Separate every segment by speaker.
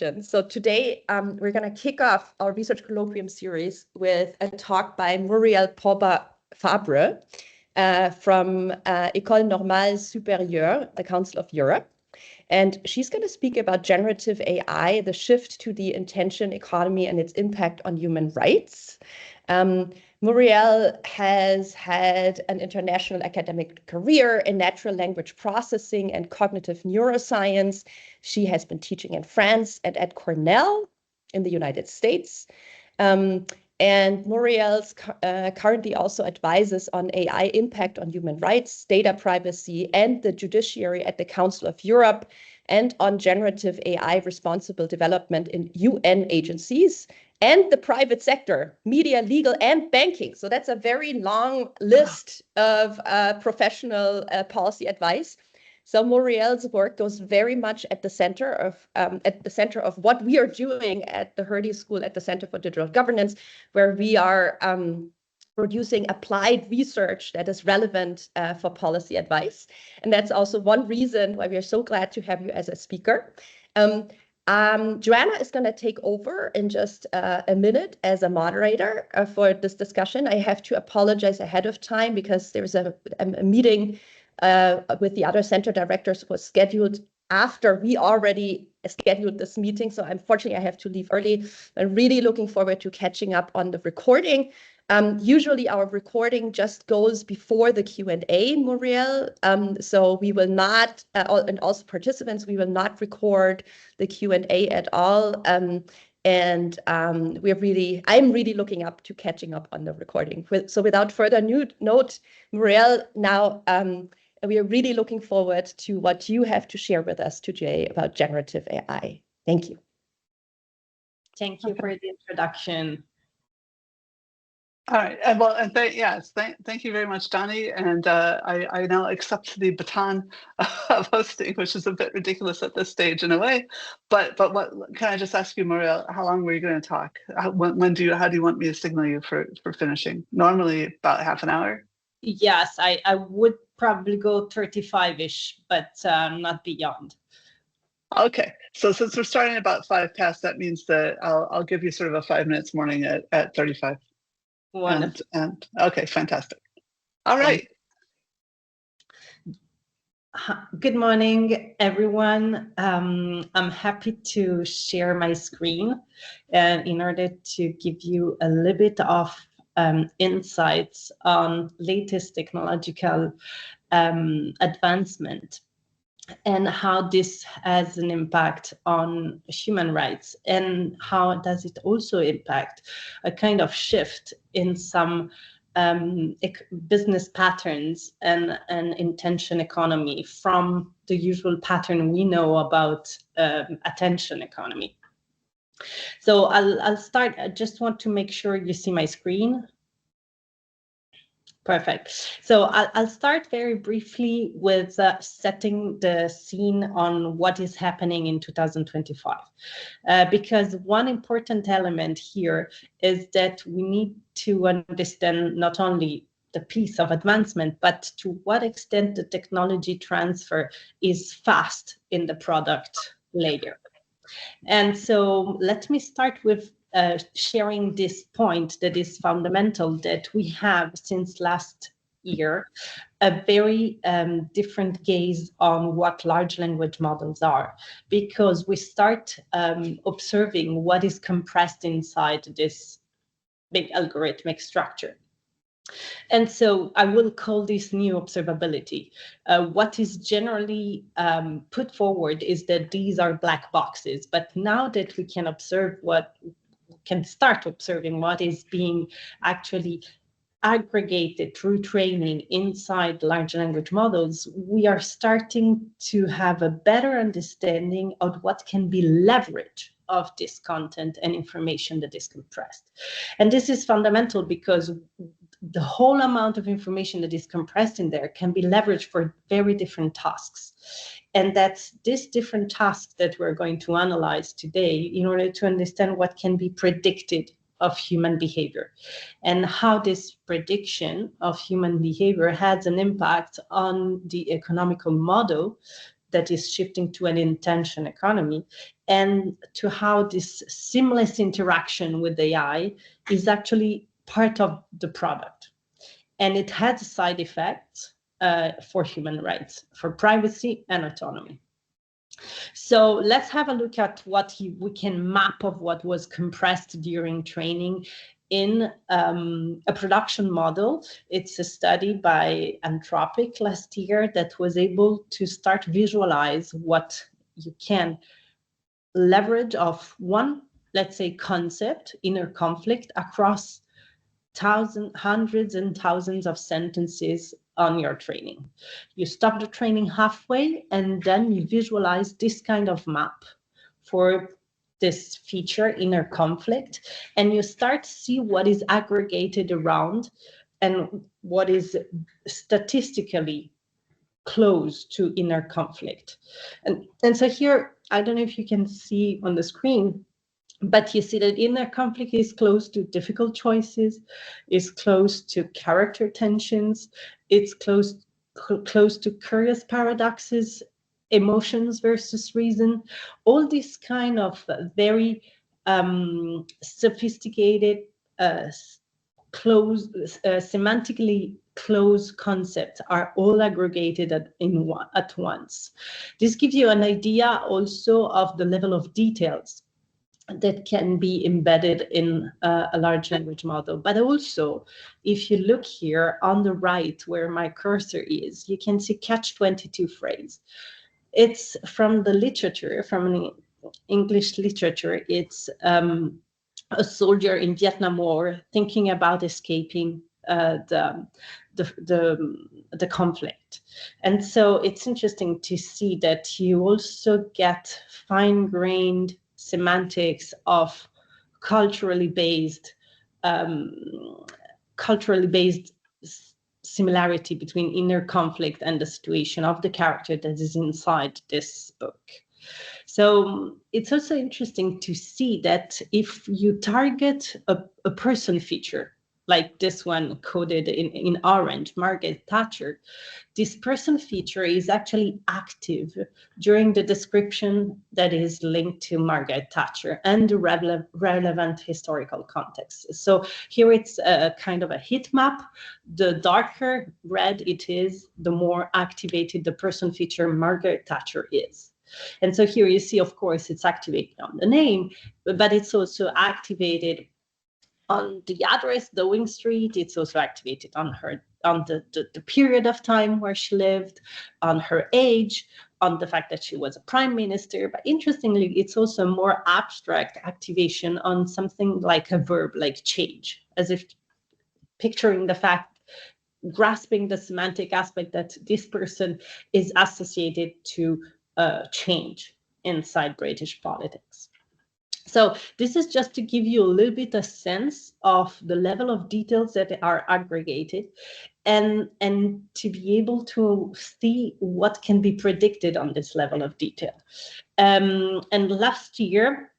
Speaker 1: introduction. So today we're going to kick off our research colloquium series with a talk by Murielle Popa Fabre from École Normale Supérieure, the Council of Europe. And she's going to speak about generative AI, the shift to the intention economy and its impact on human rights. Murielle has had an international academic career in natural language processing and cognitive neuroscience. She has been teaching in France and at Cornell in the United States. And Murielle currently also advises on AI impact on human rights, data privacy, and the judiciary at the Council of Europe, and on generative AI responsible development in UN agencies and the private sector, media, legal, and banking. So that's a very long list of professional policy advice. So Murielle's work goes very much at the center of what we are doing at the Hertie School at the Center for Digital Governance, where we are producing applied research that is relevant for policy advice. And that's also one reason why we are so glad to have you as a speaker. Joanna is going to take over in just a minute as a moderator for this discussion. I have to apologize ahead of time because there's a meeting with the other center directors was scheduled after we already scheduled this meeting. So unfortunately, I have to leave early. I'm really looking forward to catching up on the recording. Usually our recording just goes before the Q&A, Murielle. So we will not, and also participants, we will not record the Q&A at all. I'm really looking up to catching up on the recording. So without further note, Murielle, now we are really looking forward to what you have to share with us today about generative AI. Thank you.
Speaker 2: Thank you for the introduction.
Speaker 3: All right. Well, and thank you very much, Dani. And I now accept the baton of hosting, which is a bit ridiculous at this stage in a way. But what can I just ask you, Murielle? How long were you going to talk? How do you want me to signal you for finishing? Normally about half an hour.
Speaker 2: Yes, I would probably go 35-ish, but not beyond.
Speaker 3: Okay, so since we're starting about 5 past, that means that I'll give you sort of a 5 minutes warning at 35.
Speaker 2: Wonderful.
Speaker 3: And okay, fantastic. All right.
Speaker 2: Good morning, everyone. I'm happy to share my screen in order to give you a little bit of insights on latest technological advancement and how this has an impact on human rights, and how does it also impact a kind of shift in some business patterns and intention economy from the usual pattern we know about attention economy. So I'll start. I just want to make sure you see my screen. Perfect. So I'll start very briefly with setting the scene on what is happening in 2025. Because one important element here is that we need to understand not only the piece of advancement, but to what extent the technology transfer is fast in the product layer. And so let me start with sharing this point that is fundamental, that we have since last year a very different gaze on what large language models are, because we start observing what is compressed inside this big algorithmic structure. And so I will call this new observability. What is generally put forward is that these are black boxes, but now that we can start observing what is being actually aggregated through training inside large language models, we are starting to have a better understanding of what can be leveraged of this content and information that is compressed. And this is fundamental because the whole amount of information that is compressed in there can be leveraged for very different tasks. And that's this different task that we're going to analyze today in order to understand what can be predicted of human behavior and how this prediction of human behavior has an impact on the economical model that is shifting to an intention economy, and to how this seamless interaction with AI is actually part of the product. And it has side effects for human rights, for privacy and autonomy. So let's have a look at what we can map of what was compressed during training in a production model. It's a study by Anthropic last year that was able to start visualize what you can leverage of one, let's say, concept, inner conflict, across hundreds and thousands of sentences on your training. You stop the training halfway, and then you visualize this kind of map for this feature, inner conflict, and you start to see what is aggregated around and what is statistically close to inner conflict. And so here, I don't know if you can see on the screen, but you see that inner conflict is close to difficult choices, is close to character tensions, it's close to curious paradoxes, emotions versus reason, all these kind of very sophisticated, semantically close concepts are all aggregated at once. This gives you an idea also of the level of details that can be embedded in a large language model. But also, if you look here on the right where my cursor is, you can see catch-22 phrase. It's from the literature, from an English literature. It's a soldier in Vietnam War thinking about escaping the conflict. And so it's interesting to see that you also get fine-grained semantics of culturally based similarity between inner conflict and the situation of the character that is inside this book. So it's also interesting to see that if you target a person feature, like this one coded in orange, Margaret Thatcher, this person feature is actually active during the description that is linked to Margaret Thatcher and the relevant historical context. So here it's a kind of a heat map. The darker red it is, the more activated the person feature Margaret Thatcher is. And so here you see, of course, it's activated on the name, but it's also activated on the address, Downing Street. It's also activated on the period of time where she lived, on her age, on the fact that she was a prime minister. But interestingly, it's also a more abstract activation on something like a verb, like change, as if picturing the fact, grasping the semantic aspect that this person is associated to change inside British politics. So this is just to give you a little bit a sense of the level of details that are aggregated, and to be able to see what can be predicted on this level of detail. And last year,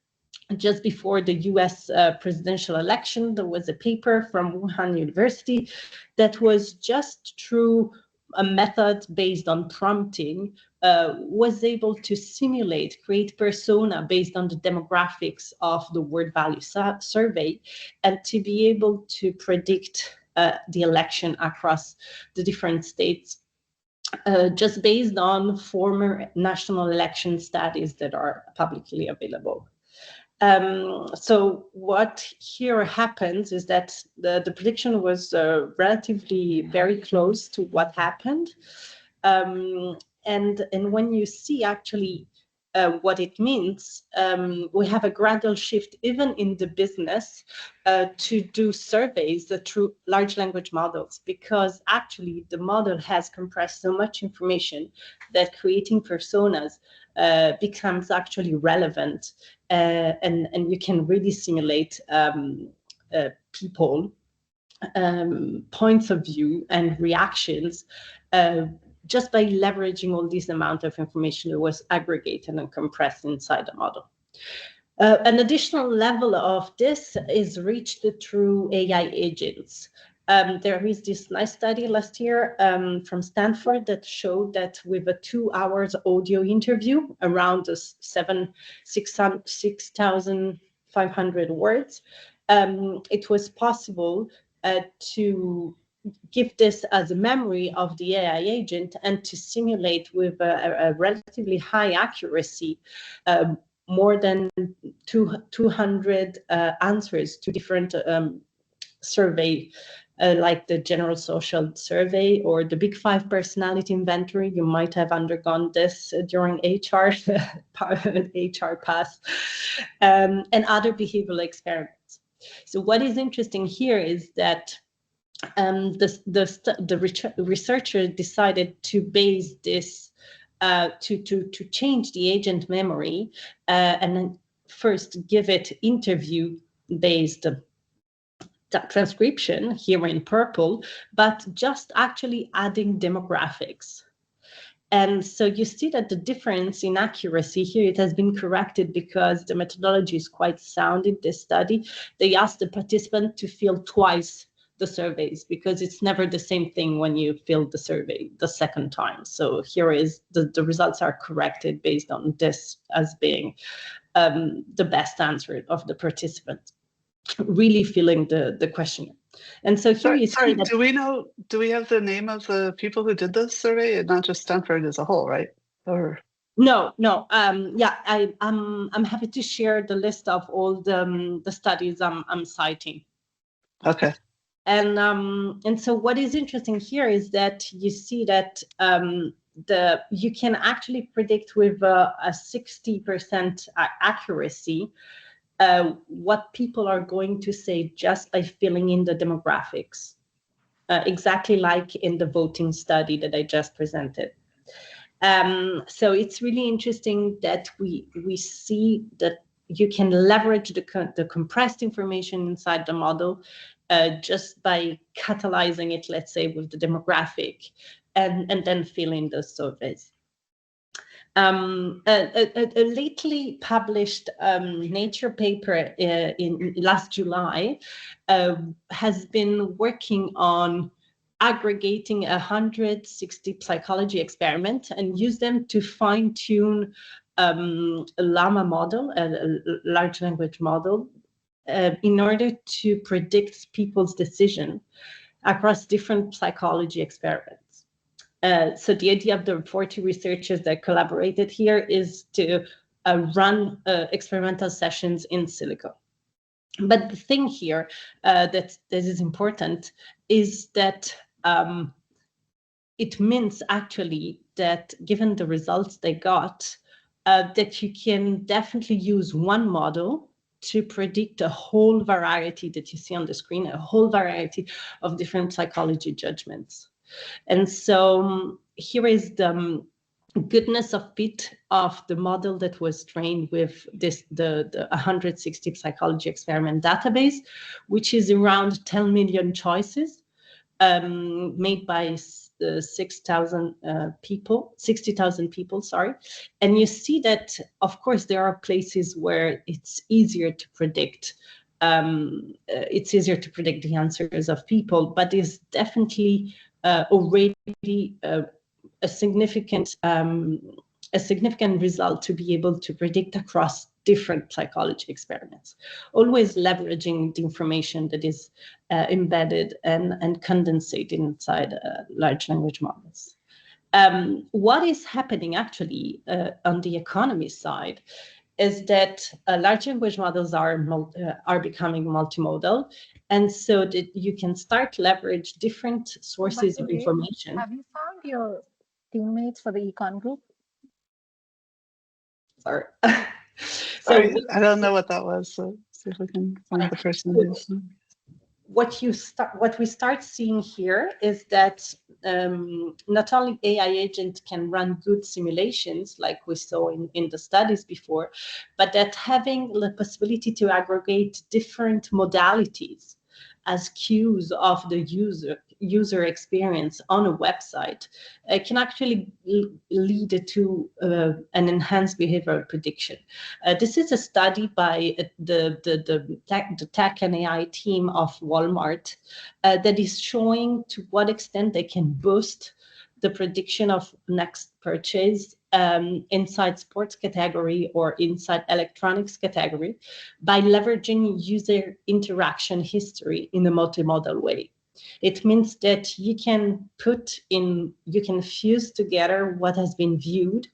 Speaker 2: just before the US presidential election, there was a paper from Wuhan University that was just through a method based on prompting, was able to simulate, create persona based on the demographics of the word value survey, and to be able to predict the election across the different states, just based on former national election studies that are publicly available. So what here happens is that the prediction was relatively very close to what happened. And when you see actually what it means, we have a gradual shift even in the business to do surveys through large language models, because actually the model has compressed so much information that creating personas becomes actually relevant, and you can really simulate people, points of view and reactions just by leveraging all this amount of information that was aggregated and compressed inside the model. An additional level of this is reached through AI agents. There is this nice study last year from Stanford that showed that with a 2 hours audio interview around 6,500 words, it was possible to give this as a memory of the AI agent and to simulate with a relatively high accuracy more than 200 answers to different survey, like the General Social Survey or the Big Five Personality Inventory. You might have undergone this during HR pass, and other behavioral experiments. So what is interesting here is that the researcher decided to base this to change the agent memory and then first give it interview-based transcription here in purple, but just actually adding demographics. And so you see that the difference in accuracy here, it has been corrected because the methodology is quite sound in this study. They asked the participant to fill twice the surveys because it's never the same thing when you fill the survey the second time. So here is the results are corrected based on this as being the best answer of the participant really filling the questionnaire. And so here you see that,
Speaker 3: do we have the name of the people who did this survey and not just Stanford as a whole, right? Or
Speaker 2: no, yeah, I'm happy to share the list of all the studies I'm citing.
Speaker 3: Okay.
Speaker 2: And so what is interesting here is that you see that you can actually predict with a 60% accuracy what people are going to say just by filling in the demographics, exactly like in the voting study that I just presented. So it's really interesting that we see that you can leverage the compressed information inside the model just by catalyzing it, let's say, with the demographic, and then fill in the surveys. A lately published Nature paper in last July has been working on aggregating 160 psychology experiments and use them to fine-tune a llama model, a large language model, in order to predict people's decision across different psychology experiments. So the idea of the 40 researchers that collaborated here is to run experimental sessions in silico. But the thing here that is important is that it means actually that given the results they got, that you can definitely use one model to predict a whole variety that you see on the screen, a whole variety of different psychology judgments. And so here is the goodness of fit of the model that was trained with the 160 psychology experiment database, which is around 10 million choices made by 60,000 people, sorry. And you see that, of course, there are places where it's easier to predict. It's easier to predict the answers of people, but it's definitely already a significant result to be able to predict across different psychology experiments, always leveraging the information that is embedded and condensated inside large language models. What is happening actually on the economy side is that large language models are becoming multimodal, and so that you can start leverage different sources of information.
Speaker 4: Have you found your teammates for the econ group?
Speaker 2: Sorry.
Speaker 3: Sorry, I don't know what that was, so see if we can find the person who's...
Speaker 2: What we start seeing here is that not only AI agent can run good simulations like we saw in the studies before, but that having the possibility to aggregate different modalities as cues of the user user experience on a website can actually lead to an enhanced behavioral prediction. This is a study by the tech and AI team of Walmart that is showing to what extent they can boost the prediction of next purchase inside sports category or inside electronics category by leveraging user interaction history in a multimodal way. It means that you can fuse together what has been viewed,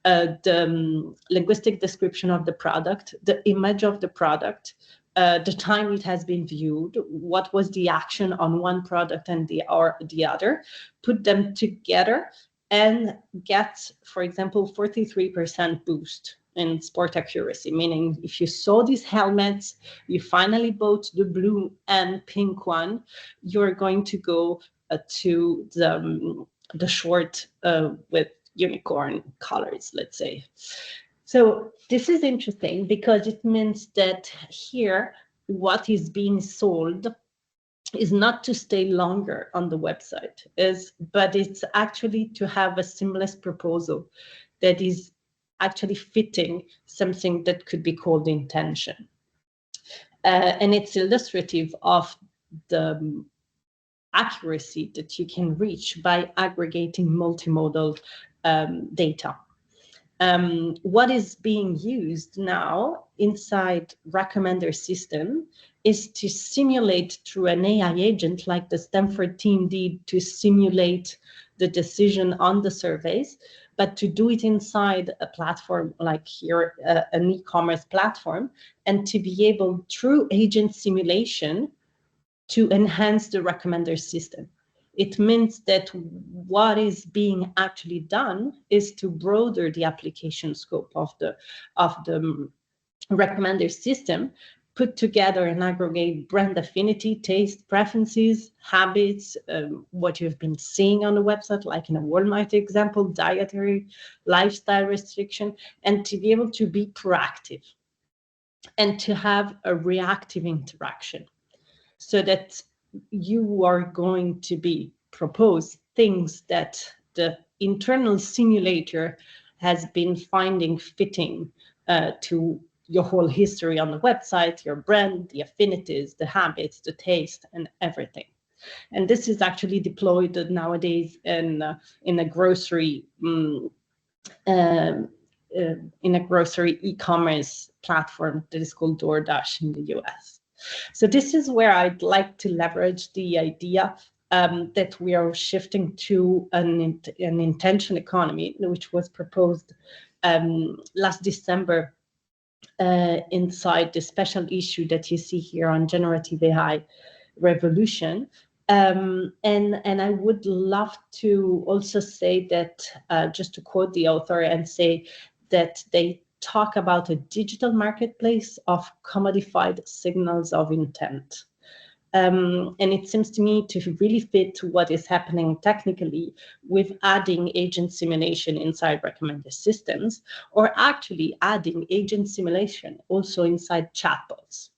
Speaker 2: the linguistic description of the product, the image of the product, the time it has been viewed, what was the action on one product and the other, put them together and get, for example, 43% boost in sport accuracy, meaning if you saw these helmets, you finally bought the blue and pink one, you're going to go to the short with unicorn colors, let's say. So this is interesting because it means that here what is being sold is not to stay longer on the website, but it's actually to have a seamless proposal that is actually fitting something that could be called intention. And it's illustrative of the accuracy that you can reach by aggregating multimodal data. What is being used now inside recommender system is to simulate through an AI agent like the Stanford team did to simulate the decision on the surveys, but to do it inside a platform like here, an e-commerce platform, and to be able through agent simulation to enhance the recommender system. It means that what is being actually done is to broaden the application scope of the recommender system, put together and aggregate brand affinity, taste, preferences, habits, what you've been seeing on the website, like in a Walmart example, dietary, lifestyle restriction, and to be able to be proactive and to have a reactive interaction so that you are going to be propose things that the internal simulator has been finding fitting to your whole history on the website, your brand, the affinities, the habits, the taste, and everything. And this is actually deployed nowadays in a grocery e-commerce platform that is called DoorDash in the US. So this is where I'd like to leverage the idea that we are shifting to an intention economy, which was proposed last December inside the special issue that you see here on generative AI revolution. And I would love to also say that, just to quote the author and say that they talk about a digital marketplace of commodified signals of intent. And it seems to me to really fit to what is happening technically with adding agent simulation inside recommender systems, or actually adding agent simulation also inside chatbots.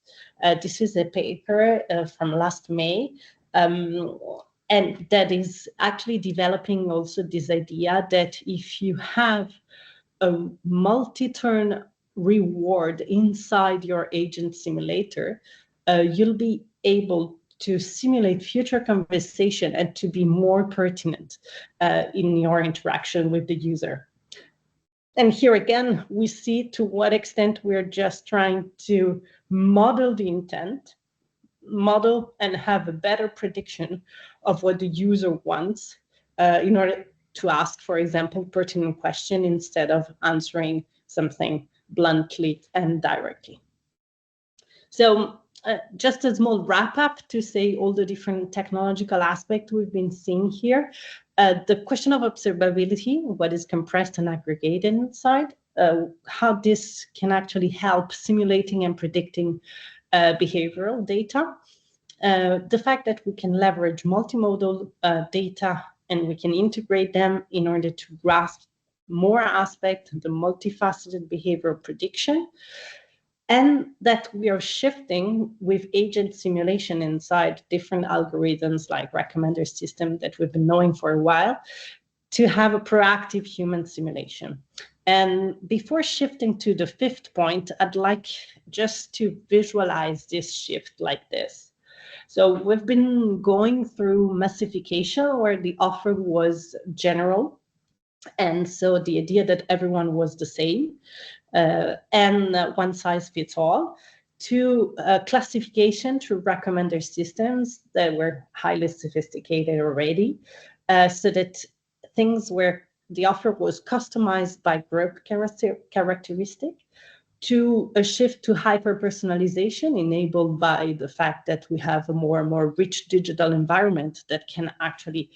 Speaker 2: This is a paper from last May, and that is actually developing also this idea that if you have a multi-turn reward inside your agent simulator, you'll be able to simulate future conversation and to be more pertinent in your interaction with the user. And here again, we see to what extent we're just trying to model the intent, model and have a better prediction of what the user wants in order to ask, for example, pertinent question instead of answering something bluntly and directly. So just a small wrap up to say all the different technological aspects we've been seeing here. The question of observability, what is compressed and aggregated inside, how this can actually help simulating and predicting behavioral data. The fact that we can leverage multimodal data and we can integrate them in order to grasp more aspects of the multifaceted behavioral prediction. and that we are shifting with agent simulation inside different algorithms like recommender system that we've been knowing for a while, to have a proactive human simulation. And before shifting to the fifth point, I'd like just to visualize this shift like this. So we've been going through massification, where the offer was general, and so the idea that everyone was the same, and one size fits all, to classification through recommender systems that were highly sophisticated already, so that things where the offer was customized by group characteristic, to a shift to hyper-personalization enabled by the fact that we have a more and more rich digital environment that can actually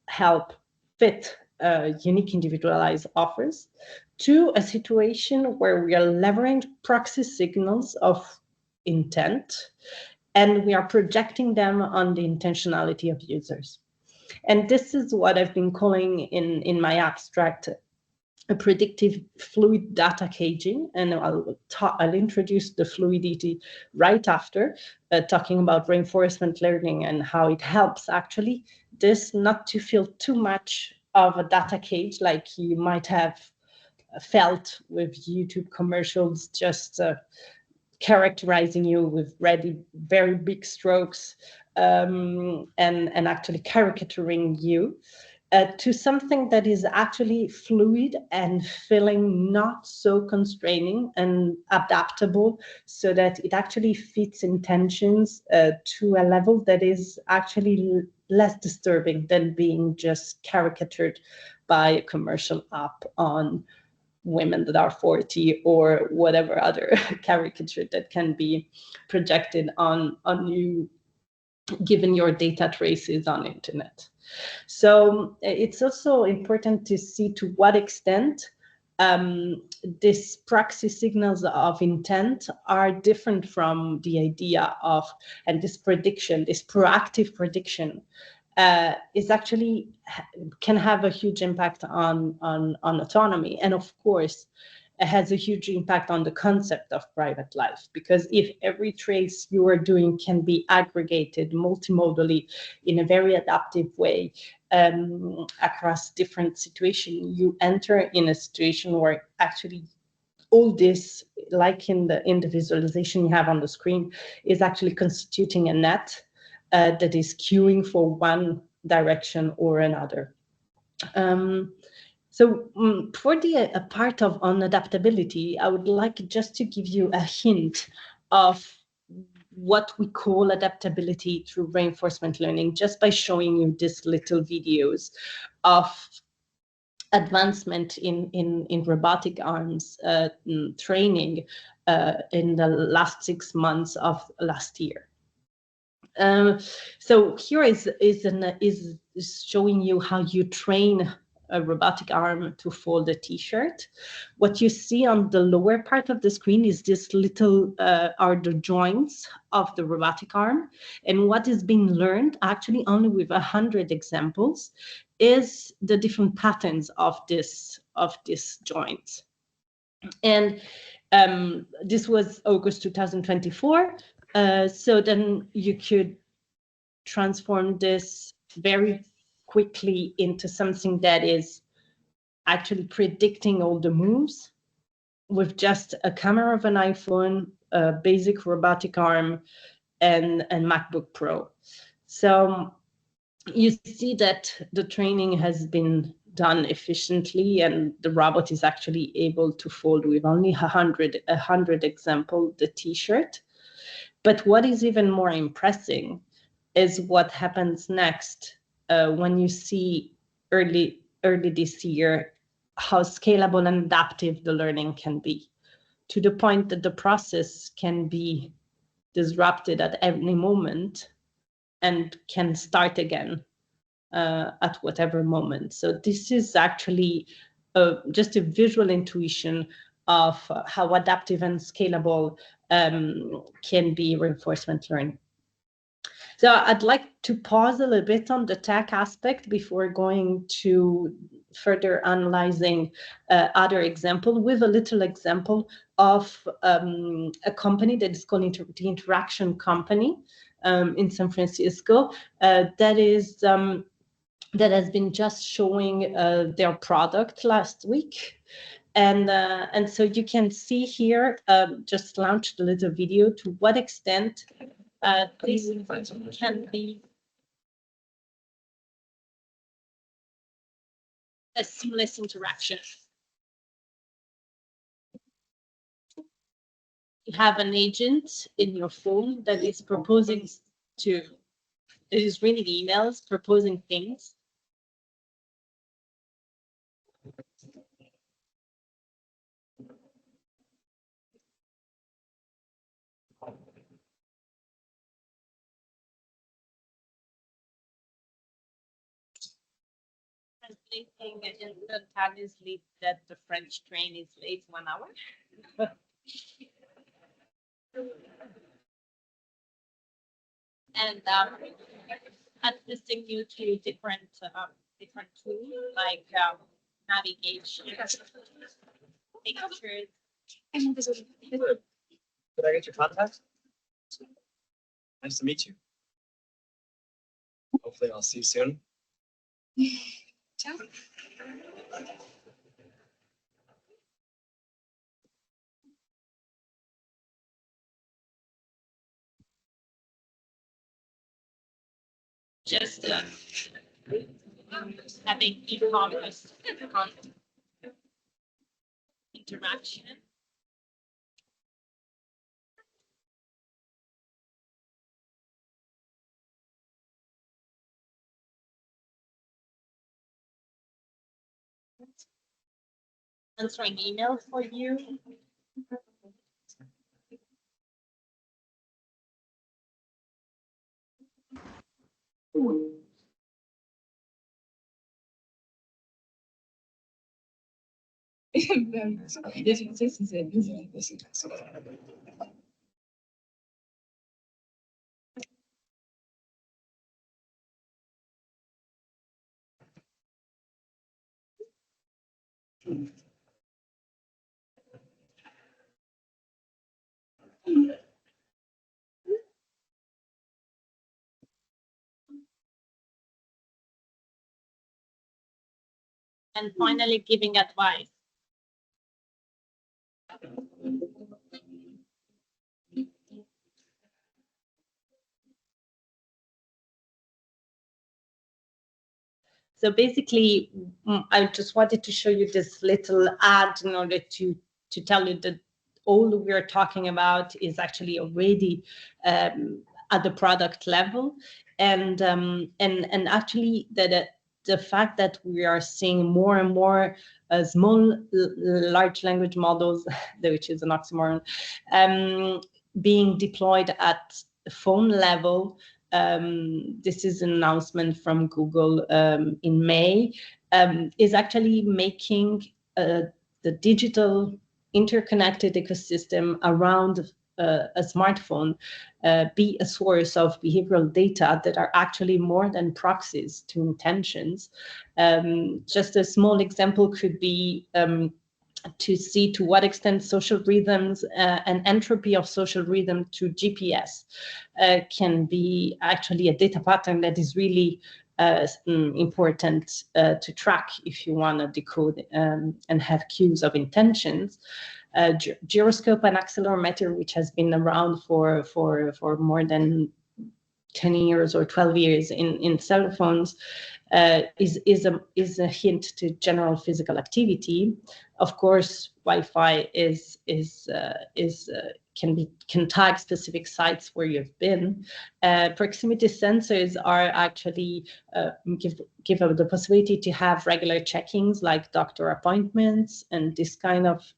Speaker 2: help fit unique individualized offers, to a situation where we are leveraging proxy signals of intent, and we are projecting them on the intentionality of users. And this is what I've been calling in my abstract a predictive fluid data caging, and I'll introduce the fluidity right after, talking about reinforcement learning and how it helps actually this not to feel too much of a data cage like you might have felt with YouTube commercials, just characterizing you with very big strokes, and actually caricaturing you, to something that is actually fluid and feeling not so constraining and adaptable, so that it actually fits intentions to a level that is actually less disturbing than being just caricatured by a commercial app on women that are 40 or whatever other caricature that can be projected on you, given your data traces on internet. So it's also important to see to what extent these proxy signals of intent are different from the idea of, and this prediction, this proactive prediction, is actually can have a huge impact on autonomy, and of course it has a huge impact on the concept of private life, because if every trace you are doing can be aggregated multimodally in a very adaptive way across different situations, you enter in a situation where actually all this, like in the visualization you have on the screen, is actually constituting a net that is queuing for one direction or another. So for the part of unadaptability, I would like just to give you a hint of what we call adaptability through reinforcement learning, just by showing you these little videos of advancement in robotic arms training in the last 6 months of last year. So here is showing you how you train a robotic arm to fold a t-shirt. What you see on the lower part of the screen is this little are the joints of the robotic arm, and what is being learned actually only with 100 examples is the different patterns of this joints. And this was August 2024. So then you could transform this very quickly into something that is actually predicting all the moves with just a camera of an iPhone, a basic robotic arm, and MacBook Pro. So you see that the training has been done efficiently, and the robot is actually able to fold with only 100 example the t-shirt. But what is even more impressive is what happens next when you see early this year how scalable and adaptive the learning can be, to the point that the process can be disrupted at any moment and can start again at whatever moment. So this is actually just a visual intuition of how adaptive and scalable can be reinforcement learning. So I'd like to pause a little bit on the tech aspect before going to further analyzing other example with a little example of a company that is called the Interaction Company in San Francisco that has been just showing their product last week. And so you can see here, just launched a little video to what extent this can be a seamless interaction. You have an agent in your phone that is reading emails, proposing things. Translating simultaneously that the French train is late 1 hour. And assisting you to different tools like navigation, pictures.
Speaker 5: Could I get your contact? Nice to meet you. Hopefully I'll see you soon.
Speaker 6: Ciao.
Speaker 2: Just having e-commerce interaction. Answering emails for you. And finally, giving advice. So basically, I just wanted to show you this little ad in order to tell you that all we're talking about is actually already at the product level, and actually that the fact that we are seeing more and more small large language models, which is an oxymoron, being deployed at phone level. This is an announcement from Google in May, is actually making the digital interconnected ecosystem around a smartphone be a source of behavioral data that are actually more than proxies to intentions. Just a small example could be to see to what extent social rhythms and entropy of social rhythm to GPS can be actually a data pattern that is really important to track if you want to decode and have cues of intentions. Gyroscope and accelerometer, which has been around for more than 10 years or 12 years in cell phones, is a hint to general physical activity. Of course, Wi-Fi can tag specific sites where you've been. Proximity sensors are actually give the possibility to have regular checkings like doctor appointments and this kind of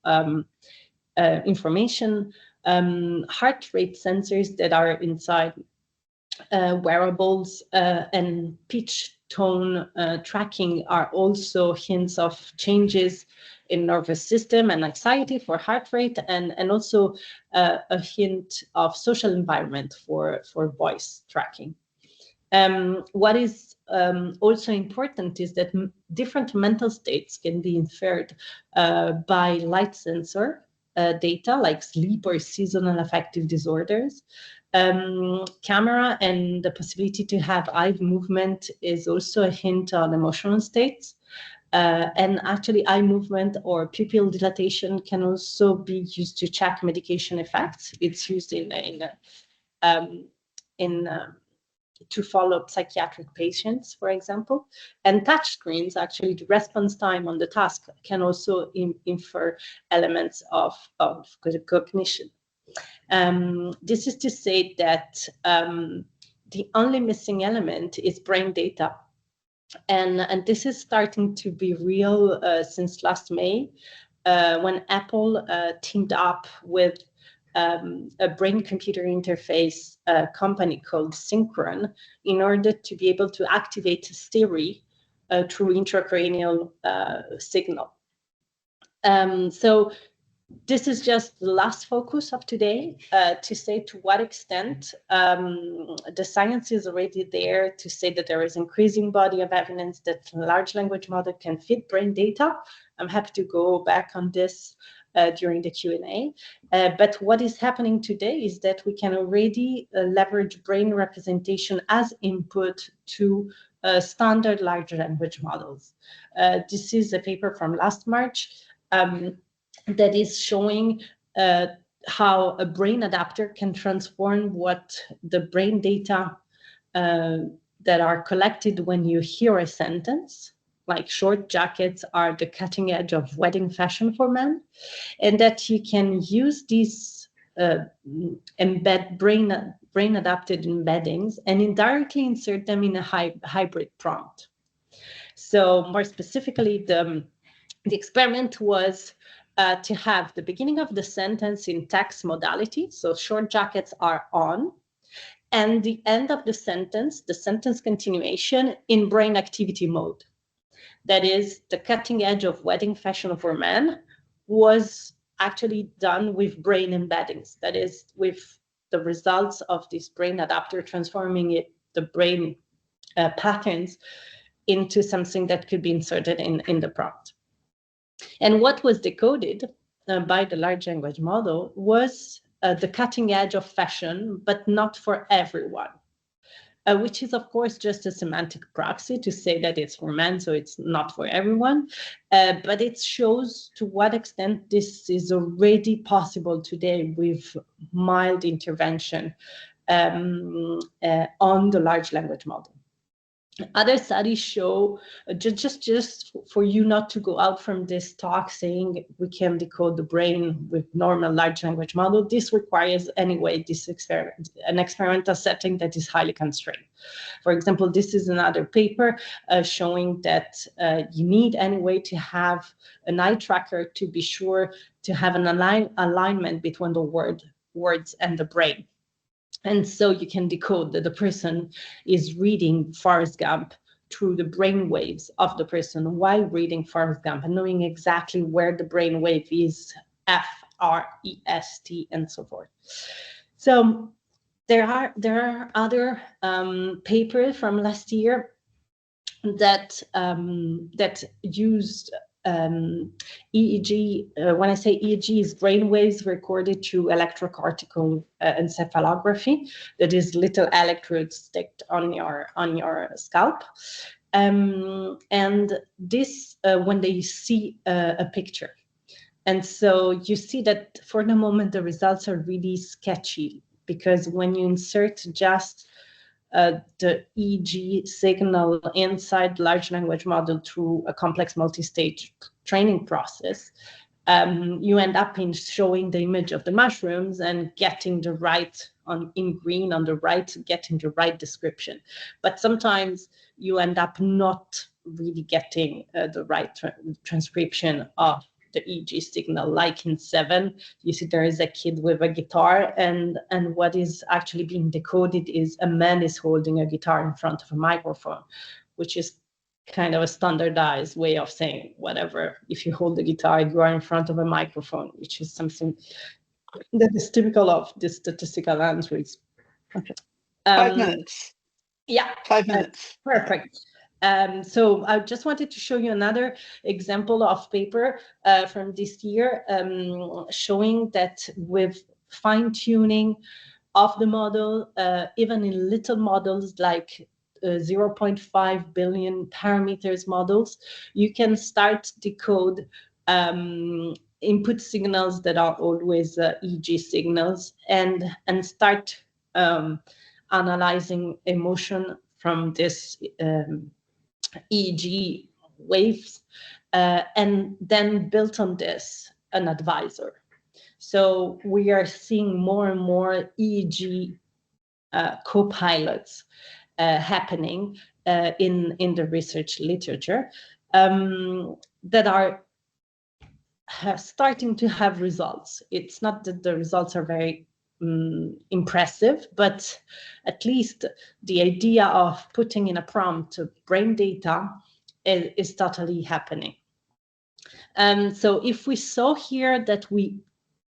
Speaker 2: information. Heart rate sensors that are inside wearables and pitch tone tracking are also hints of changes in nervous system and anxiety for heart rate, and also a hint of social environment for voice tracking. What is also important is that different mental states can be inferred by light sensor data, like sleep or seasonal affective disorders. Camera and the possibility to have eye movement is also a hint on emotional states. And actually, eye movement or pupil dilatation can also be used to check medication effects. It's used to follow psychiatric patients, for example. And touch screens, actually, the response time on the task can also infer elements of cognition. This is to say that the only missing element is brain data. And this is starting to be real since last May, when Apple teamed up with a brain-computer interface company called Synchron in order to be able to activate Siri through intracranial signal. So this is just the last focus of today to say to what extent the science is already there to say that there is increasing body of evidence that large language model can fit brain data. I'm happy to go back on this during the Q&A. But what is happening today is that we can already leverage brain representation as input to standard large language models. This is a paper from last March that is showing how a brain adapter can transform what the brain data that are collected when you hear a sentence, like short jackets are the cutting edge of wedding fashion for men, and that you can use these brain adapted embeddings and indirectly insert them in a hybrid prompt. So more specifically, the experiment was to have the beginning of the sentence in text modality, so short jackets are on, and the end of the sentence continuation, in brain activity mode. That is, the cutting edge of wedding fashion for men was actually done with brain embeddings. That is, with the results of this brain adapter transforming the brain patterns into something that could be inserted in the prompt. And what was decoded by the large language model was the cutting edge of fashion, but not for everyone, which is, of course, just a semantic proxy to say that it's for men, so it's not for everyone. But it shows to what extent this is already possible today with mild intervention on the large language model. Other studies show, just for you not to go out from this talk saying we can decode the brain with normal large language model, this requires anyway an experimental setting that is highly constrained. For example, this is another paper showing that you need anyway to have an eye tracker to be sure to have an alignment between the words and the brain. And so you can decode that the person is reading Forrest Gump through the brain waves of the person while reading Forrest Gump and knowing exactly where the brain wave is, F, R, E, S, T, and so forth. So there are other papers from last year that used EEG. When I say EEG, is brainwaves recorded through electrocortical encephalography. That is little electrodes sticked on your scalp, and this when they see a picture, and so you see that for the moment the results are really sketchy, because when you insert just the EEG signal inside large language model through a complex multi-stage training process, you end up in showing the image of the mushrooms and getting the right, in green on the right, getting the right description. But sometimes you end up not really getting the right transcription of the EEG signal. Like in 7, you see there is a kid with a guitar, and what is actually being decoded is a man is holding a guitar in front of a microphone, which is kind of a standardized way of saying whatever. If you hold the guitar, you are in front of a microphone, which is something that is typical of the statistical answers.
Speaker 3: Okay. 5 minutes.
Speaker 2: Yeah.
Speaker 3: 5 minutes.
Speaker 2: Perfect. So I just wanted to show you another example of paper from this year, showing that with fine-tuning of the model, even in little models like 0.5 billion parameters models, you can start decode input signals that are always EEG signals, and start analyzing emotion from this EEG waves, and then built on this an advisor. So we are seeing more and more EEG co-pilots happening in the research literature that are starting to have results. It's not that the results are very impressive, but at least the idea of putting in a prompt brain data is totally happening. So if we saw here that we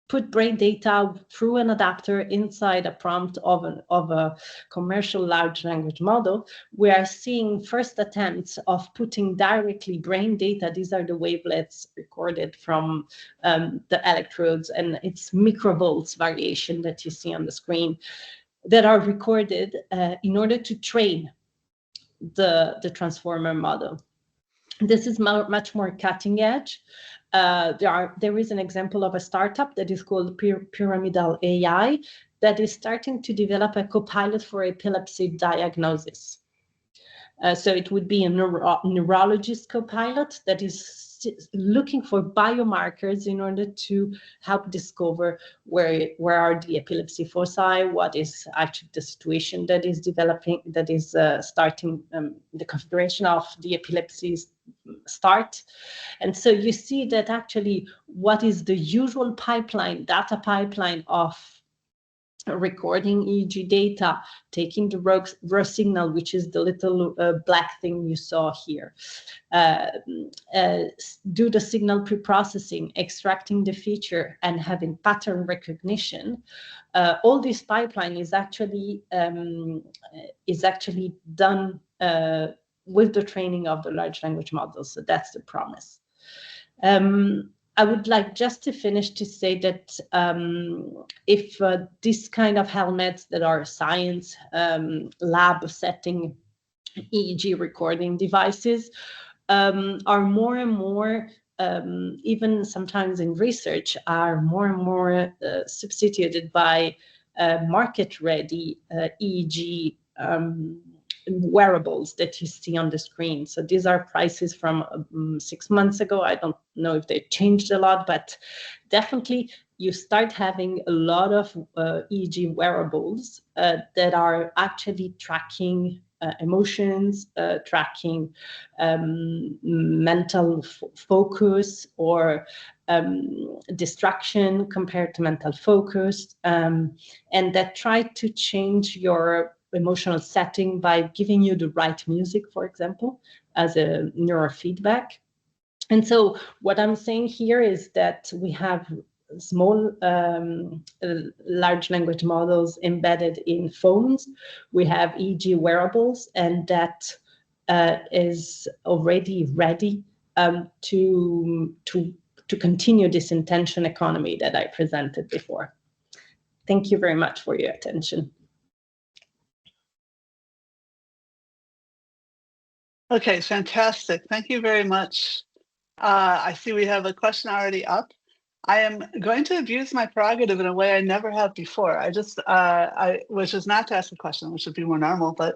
Speaker 2: put brain data through an adapter inside a prompt of a commercial large language model, we are seeing first attempts of putting directly brain data. These are the wavelets recorded from the electrodes, and it's microvolts variation that you see on the screen that are recorded in order to train the transformer model. This is much more cutting edge. There is an example of a startup that is called Pyramidal AI that is starting to develop a copilot for epilepsy diagnosis. So it would be a neurologist copilot that is looking for biomarkers in order to help discover where are the epilepsy foci, what is actually the situation that is developing, that is starting the configuration of the epilepsies start. And so you see that actually what is the usual pipeline, data pipeline of recording EEG data, taking the raw signal, which is the little black thing you saw here, do the signal pre-processing, extracting the feature, and having pattern recognition. All this pipeline is actually done with the training of the large language models. So that's the promise. I would like just to finish to say that if this kind of helmets that are science lab setting EEG recording devices are more and more, even sometimes in research, are more and more substituted by market-ready EEG wearables that you see on the screen. So these are prices from 6 months ago. I don't know if they changed a lot, but definitely you start having a lot of EEG wearables that are actually tracking emotions, tracking mental focus or distraction compared to mental focus, and that try to change your emotional setting by giving you the right music, for example, as a neurofeedback. And so what I'm saying here is that we have small large language models embedded in phones. We have EEG wearables, and that is already ready to continue this intention economy that I presented before. Thank you very much for your attention.
Speaker 3: Okay, fantastic. Thank you very much. I see we have a question already up. I am going to abuse my prerogative in a way I never have before. Which is not to ask a question, which would be more normal, but